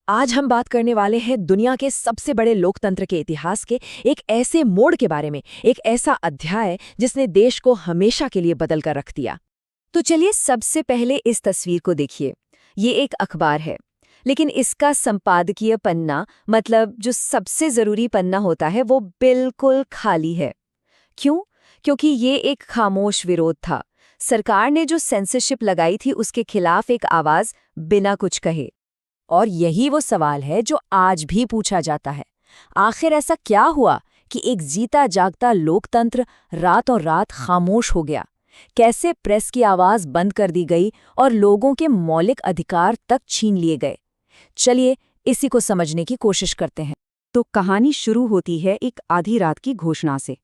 आज हम बात करने वाले हैं दुनिया के सबसे बड़े लोकतंत्र के इतिहास के एक ऐसे मोड़ के बारे में, एक ऐसा अध्याय जिसने देश को हमेशा के लिए बदल कर रख दिया। तो चलिए सबसे पहले इस तस्वीर को देखिए। ये एक अखबार है, लेकिन इसका संपादकीय पन्ना, मतलब जो सबसे जरूरी पन्ना होता है, वो बिल्कुल खाली है। क्यों? क्योंकि ये एक खामोश विरोध था। सरकार ने जो सेंसरशिप लगाई थी उसके खिलाफ एक आवाज बिना कुछ कहे। और यही वो सवाल है जो आज भी पूछा जाता है। आखिर ऐसा क्या हुआ कि एक जीता जागता लोकतंत्र रातों रात खामोश हो गया? कैसे प्रेस की आवाज बंद कर दी गई और लोगों के मौलिक अधिकार तक छीन लिए गए? चलिए इसी को समझने की कोशिश करते हैं। तो कहानी शुरू होती है एक आधी रात की घोषणा से।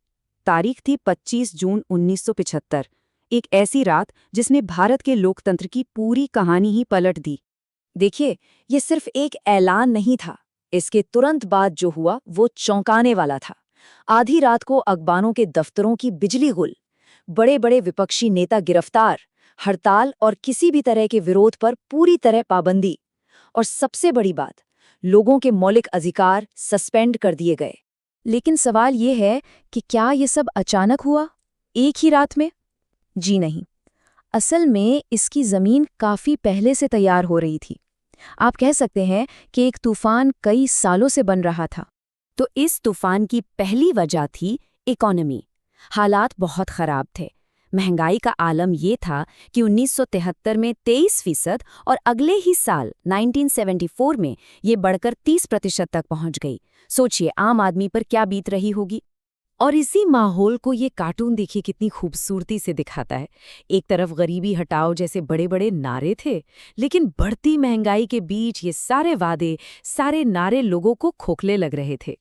तारीख थी 25 जून 1975, एक ऐसी रात जिसने भारत के लोकतंत्र की पूरी कहानी ही पलट दी। देखिए, ये सिर्फ एक ऐलान नहीं था। इसके तुरंत बाद जो हुआ वो चौंकाने वाला था। आधी रात को अखबारों के दफ्तरों की बिजली गुल, बड़े बड़े विपक्षी नेता गिरफ्तार, हड़ताल और किसी भी तरह के विरोध पर पूरी तरह पाबंदी। और सबसे बड़ी बात, लोगों के मौलिक अधिकार सस्पेंड कर दिए गए। लेकिन सवाल ये है कि क्या ये सब अचानक हुआ, एक ही रात में? जी नहीं। असल में इसकी जमीन काफी पहले से तैयार हो रही थी। आप कह सकते हैं कि एक तूफान कई सालों से बन रहा था। तो इस तूफान की पहली वजह थी इकोनॉमी। हालात बहुत खराब थे। महंगाई का आलम ये था कि 1973 में 23% और अगले ही साल 1974 में ये बढ़कर 30% तक पहुंच गई। सोचिए आम आदमी पर क्या बीत रही होगी। और इसी माहौल को ये कार्टून देखिए कितनी खूबसूरती से दिखाता है। एक तरफ गरीबी हटाओ जैसे बड़े बड़े नारे थे, लेकिन बढ़ती महंगाई के बीच ये सारे वादे, सारे नारे लोगों को खोखले लग रहे थे।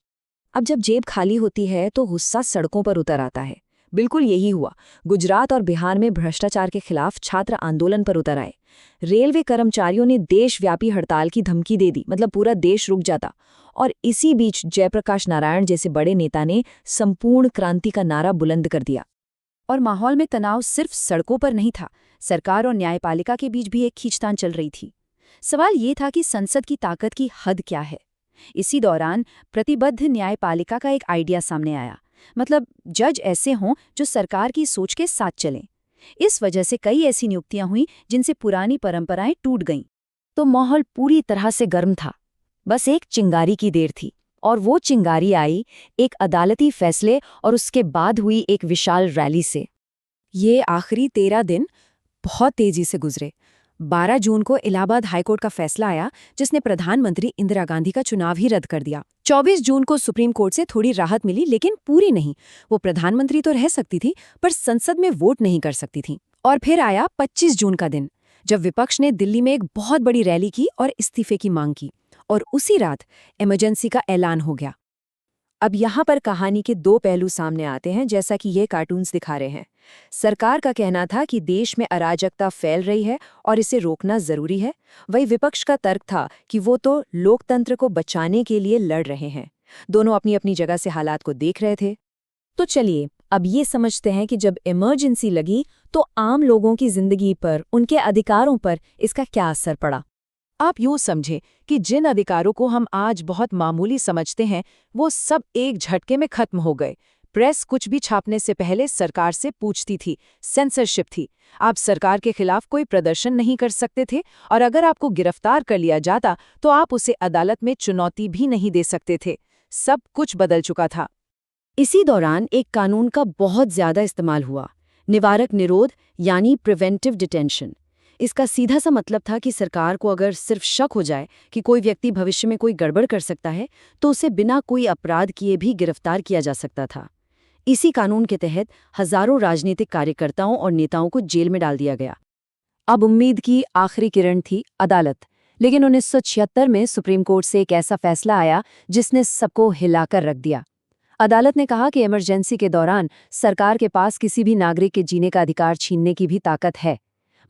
अब जब जेब खाली होती है तो गुस्सा सड़कों पर उतर आता है। बिल्कुल यही हुआ। गुजरात और बिहार में भ्रष्टाचार के खिलाफ छात्र आंदोलन पर उतर आए। रेलवे कर्मचारियों ने देशव्यापी हड़ताल की धमकी दे दी, मतलब पूरा देश रुक जाता। और इसी बीच जयप्रकाश नारायण जैसे बड़े नेता ने संपूर्ण क्रांति का नारा बुलंद कर दिया। और माहौल में तनाव सिर्फ सड़कों पर नहीं था, सरकार और न्यायपालिका के बीच भी एक खींचतान चल रही थी। सवाल ये था कि संसद की ताकत की हद क्या है। इसी दौरान प्रतिबद्ध न्यायपालिका का एक आइडिया सामने आया, मतलब जज ऐसे हों जो सरकार की सोच के साथ चलें। इस वजह से कई ऐसी नियुक्तियां हुई जिनसे पुरानी परंपराएं टूट गईं। तो माहौल पूरी तरह से गर्म था। बस एक चिंगारी की देर थी, और वो चिंगारी आई एक अदालती फैसले और उसके बाद हुई एक विशाल रैली से। ये आखिरी 13 दिन बहुत तेजी से गुजरे। 12 जून को इलाहाबाद हाईकोर्ट का फैसला आया जिसने प्रधानमंत्री इंदिरा गांधी का चुनाव ही रद्द कर दिया। 24 जून को सुप्रीम कोर्ट से थोड़ी राहत मिली, लेकिन पूरी नहीं। वो प्रधानमंत्री तो रह सकती थी, पर संसद में वोट नहीं कर सकती थी। और फिर आया 25 जून का दिन, जब विपक्ष ने दिल्ली में एक बहुत बड़ी रैली की और इस्तीफे की मांग की। और उसी रात इमरजेंसी का ऐलान हो गया। अब यहाँ पर कहानी के दो पहलू सामने आते हैं, जैसा कि ये कार्टून्स दिखा रहे हैं। सरकार का कहना था कि देश में अराजकता फैल रही है और इसे रोकना जरूरी है। वही विपक्ष का तर्क था कि वो तो लोकतंत्र को बचाने के लिए लड़ रहे हैं। दोनों अपनी अपनी जगह से हालात को देख रहे थे। तो चलिए अब ये समझते हैं कि जब इमरजेंसी लगी तो आम लोगों की जिंदगी पर, उनके अधिकारों पर इसका क्या असर पड़ा। आप यूँ समझें कि जिन अधिकारों को हम आज बहुत मामूली समझते हैं, वो सब एक झटके में खत्म हो गए। प्रेस कुछ भी छापने से पहले सरकार से पूछती थी, सेंसरशिप थी। आप सरकार के खिलाफ कोई प्रदर्शन नहीं कर सकते थे, और अगर आपको गिरफ्तार कर लिया जाता तो आप उसे अदालत में चुनौती भी नहीं दे सकते थे। सब कुछ बदल चुका था। इसी दौरान एक कानून का बहुत ज्यादा इस्तेमाल हुआ, निवारक निरोध, यानी प्रिवेंटिव डिटेंशन। इसका सीधा सा मतलब था कि सरकार को अगर सिर्फ शक हो जाए कि कोई व्यक्ति भविष्य में कोई गड़बड़ कर सकता है, तो उसे बिना कोई अपराध किए भी गिरफ्तार किया जा सकता था। इसी कानून के तहत हजारों राजनीतिक कार्यकर्ताओं और नेताओं को जेल में डाल दिया गया। अब उम्मीद की आखिरी किरण थी अदालत, लेकिन 1976 में सुप्रीम कोर्ट से एक ऐसा फैसला आया जिसने सबको हिलाकर रख दिया। अदालत ने कहा कि इमरजेंसी के दौरान सरकार के पास किसी भी नागरिक के जीने का अधिकार छीनने की भी ताकत है।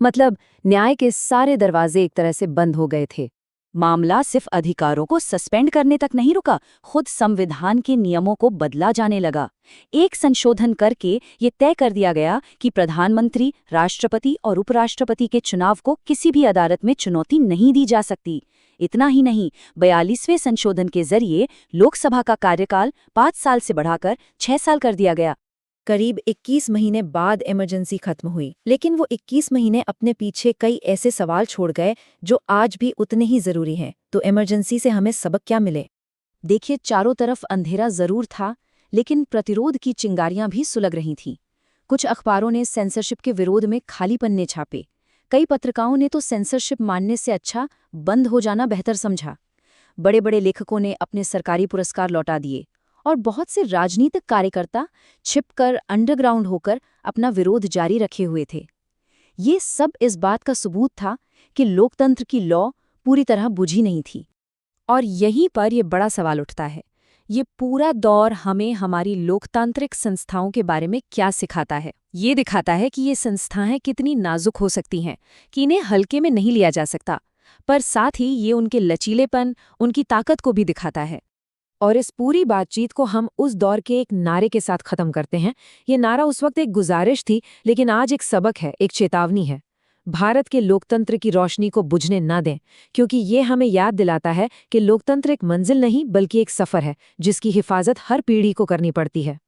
मतलब न्याय के सारे दरवाजे एक तरह से बंद हो गए थे। मामला सिर्फ अधिकारों को सस्पेंड करने तक नहीं रुका, खुद संविधान के नियमों को बदला जाने लगा। एक संशोधन करके ये तय कर दिया गया कि प्रधानमंत्री, राष्ट्रपति और उपराष्ट्रपति के चुनाव को किसी भी अदालत में चुनौती नहीं दी जा सकती। इतना ही नहीं, 42वें संशोधन के जरिए लोकसभा का कार्यकाल 5 साल से बढ़ाकर 6 साल कर दिया गया। करीब 21 महीने बाद इमरजेंसी खत्म हुई, लेकिन वो 21 महीने अपने पीछे कई ऐसे सवाल छोड़ गए जो आज भी उतने ही जरूरी हैं। तो इमरजेंसी से हमें सबक क्या मिले? देखिए, चारों तरफ अंधेरा जरूर था, लेकिन प्रतिरोध की चिंगारियां भी सुलग रही थीं। कुछ अखबारों ने सेंसरशिप के विरोध में खाली पन्ने छापे। कई पत्रिकाओं ने तो सेंसरशिप मानने से अच्छा बंद हो जाना बेहतर समझा। बड़े बड़े लेखकों ने अपने सरकारी पुरस्कार लौटा दिए और बहुत से राजनीतिक कार्यकर्ता छिपकर अंडरग्राउंड होकर अपना विरोध जारी रखे हुए थे। ये सब इस बात का सबूत था कि लोकतंत्र की लौ पूरी तरह बुझी नहीं थी। और यहीं पर यह बड़ा सवाल उठता है, ये पूरा दौर हमें हमारी लोकतांत्रिक संस्थाओं के बारे में क्या सिखाता है? ये दिखाता है कि ये संस्थाएं कितनी नाजुक हो सकती हैं, कि इन्हें हल्के में नहीं लिया जा सकता, पर साथ ही ये उनके लचीलेपन, उनकी ताकत को भी दिखाता है। और इस पूरी बातचीत को हम उस दौर के एक नारे के साथ खत्म करते हैं। ये नारा उस वक्त एक गुजारिश थी, लेकिन आज एक सबक है, एक चेतावनी है। भारत के लोकतंत्र की रोशनी को बुझने ना दें, क्योंकि ये हमें याद दिलाता है कि लोकतंत्र एक मंजिल नहीं बल्कि एक सफ़र है, जिसकी हिफाजत हर पीढ़ी को करनी पड़ती है।